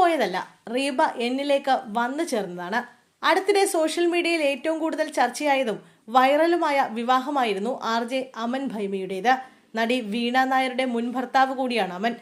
പോയതല്ല, റീബ എന്നിലേക്ക് വന്നു ചേർന്നതാണ്. അടുത്തിടെ സോഷ്യൽ മീഡിയയിൽ ഏറ്റവും കൂടുതൽ ചർച്ചയായതും വൈറലുമായ വിവാഹമായിരുന്നു RJ അമൻ ഭൈമിയുടേത്. നടി വീണ നായരുടെ മുൻ ഭർത്താവ് കൂടിയാണ് അമൻ.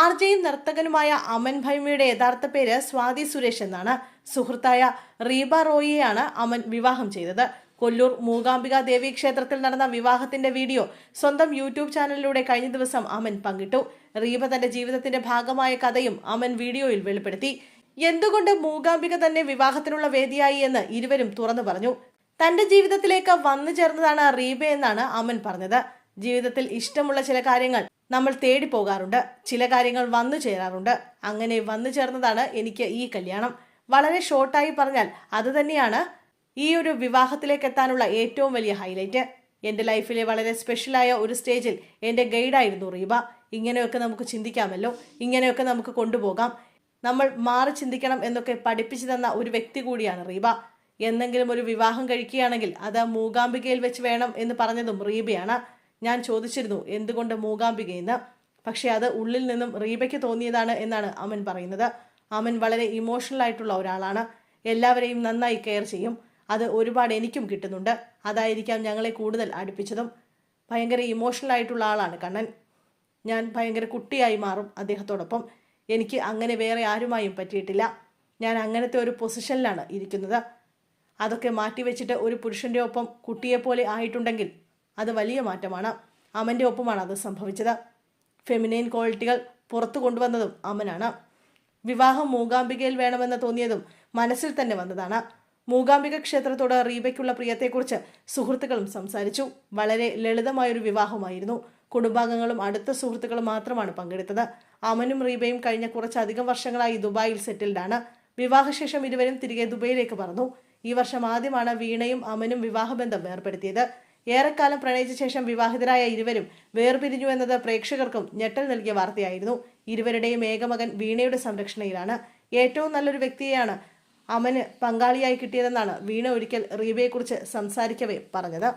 RJയും നർത്തകനുമായ അമൻ ഭൈമിയുടെ യഥാർത്ഥ പേര് സ്വാതി സുരേഷ് എന്നാണ്. സുഹൃത്തായ റീബ റോയിയെയാണ് അമൻ വിവാഹം ചെയ്തത്. കൊല്ലൂർ മൂകാംബിക ദേവി ക്ഷേത്രത്തിൽ നടന്ന വിവാഹത്തിന്റെ വീഡിയോ സ്വന്തം യൂട്യൂബ് ചാനലിലൂടെ കഴിഞ്ഞ ദിവസം അമൻ പങ്കിട്ടു. റീബ തന്റെ ജീവിതത്തിന്റെ ഭാഗമായ കഥയും അമൻ വീഡിയോയിൽ വെളിപ്പെടുത്തി. എന്തുകൊണ്ട് മൂകാംബിക തന്നെ വിവാഹത്തിനുള്ള വേദിയായി എന്ന് ഇരുവരും തുറന്നു പറഞ്ഞു. തന്റെ ജീവിതത്തിലേക്ക് വന്നു ചേർന്നതാണ് റീബ എന്നാണ് അമൻ പറഞ്ഞത്. ജീവിതത്തിൽ ഇഷ്ടമുള്ള ചില കാര്യങ്ങൾ നമ്മൾ തേടി പോകാറുണ്ട്, ചില കാര്യങ്ങൾ വന്നു ചേരാറുണ്ട്. അങ്ങനെ വന്നു ചേർന്നതാണ് എനിക്ക് ഈ കല്യാണം. വളരെ ഷോർട്ടായി പറഞ്ഞാൽ അത് തന്നെയാണ് ഈ ഒരു വിവാഹത്തിലേക്ക് എത്താനുള്ള ഏറ്റവും വലിയ ഹൈലൈറ്റ്. എൻ്റെ ലൈഫിലെ വളരെ സ്പെഷ്യലായ ഒരു സ്റ്റേജിൽ എൻ്റെ ഗൈഡായിരുന്നു റീബ. ഇങ്ങനെയൊക്കെ നമുക്ക് ചിന്തിക്കാമല്ലോ, ഇങ്ങനെയൊക്കെ നമുക്ക് കൊണ്ടുപോകാം, നമ്മൾ മാറി ചിന്തിക്കണം എന്നൊക്കെ പഠിപ്പിച്ചു തന്ന ഒരു വ്യക്തി കൂടിയാണ് റീബ. എന്തെങ്കിലും ഒരു വിവാഹം കഴിക്കുകയാണെങ്കിൽ അത് മൂകാംബികയിൽ വെച്ച് വേണം എന്ന് പറഞ്ഞതും റീബയാണ്. ഞാൻ ചോദിച്ചിരുന്നു എന്തുകൊണ്ട് മൂകാംബികയെന്ന്. പക്ഷെ അത് ഉള്ളിൽ നിന്നും റീബയ്ക്ക് തോന്നിയതാണ് എന്നാണ് അമൻ പറയുന്നത്. അമൻ വളരെ ഇമോഷണൽ ആയിട്ടുള്ള ഒരാളാണ്. എല്ലാവരെയും നന്നായി കെയർ ചെയ്യും. അത് ഒരുപാട് എനിക്കും കിട്ടുന്നുണ്ട്. അതായിരിക്കാം ഞങ്ങളെ കൂടുതൽ അടുപ്പിച്ചതും. ഭയങ്കര ഇമോഷണൽ ആയിട്ടുള്ള ആളാണ് കണ്ണൻ. ഞാൻ ഭയങ്കര കുട്ടിയായി മാറും അദ്ദേഹത്തോടൊപ്പം. എനിക്ക് അങ്ങനെ വേറെ ആരുമായും പറ്റിയിട്ടില്ല. ഞാൻ അങ്ങനത്തെ ഒരു പൊസിഷനിലാണ് ഇരിക്കുന്നത്. അതൊക്കെ മാറ്റിവെച്ചിട്ട് ഒരു പുരുഷൻ്റെ ഒപ്പം കുട്ടിയെപ്പോലെ ആയിട്ടുണ്ടെങ്കിൽ അത് വലിയ മാറ്റമാണ്. അമൻ്റെ ഒപ്പമാണ് അത് സംഭവിച്ചത്. ഫെമിനൈൻ ക്വാളിറ്റികൾ പുറത്തു കൊണ്ടുവന്നതും അമനാണ്. വിവാഹം മൂകാംബികയിൽ വേണമെന്ന് തോന്നിയതും മനസ്സിൽ തന്നെ വന്നതാണ്. മൂകാംബിക ക്ഷേത്രത്തോട് റീബയ്ക്കുള്ള പ്രിയത്തെക്കുറിച്ച് സുഹൃത്തുക്കളും സംസാരിച്ചു. വളരെ ലളിതമായൊരു വിവാഹമായിരുന്നു. കുടുംബാംഗങ്ങളും അടുത്ത സുഹൃത്തുക്കളും മാത്രമാണ് പങ്കെടുത്തത്. അമനും റീബയും കഴിഞ്ഞ കുറച്ചധികം വർഷങ്ങളായി ദുബായിൽ സെറ്റിൽഡാണ്. വിവാഹശേഷം ഇരുവരും തിരികെ ദുബൈയിലേക്ക് പറന്നു. ഈ വർഷം ആദ്യമാണ് വീണയും അമനും വിവാഹബന്ധം വേർപ്പെടുത്തിയത്. ഏറെക്കാലം പ്രണയിച്ച ശേഷം വിവാഹിതരായ ഇരുവരും വേർപിരിഞ്ഞു എന്നത് പ്രേക്ഷകർക്കും ഞെട്ടൽ നൽകിയ വാർത്തയായിരുന്നു. ഇരുവരുടെയും ഏകമകൻ വീണയുടെ സംരക്ഷണയിലാണ്. ഏറ്റവും നല്ലൊരു വ്യക്തിയെയാണ് അമന് പങ്കാളിയായി കിട്ടിയതെന്നാണ് വീണ ഒരിക്കൽ റീബയെക്കുറിച്ച് സംസാരിക്കവേ പറഞ്ഞത്.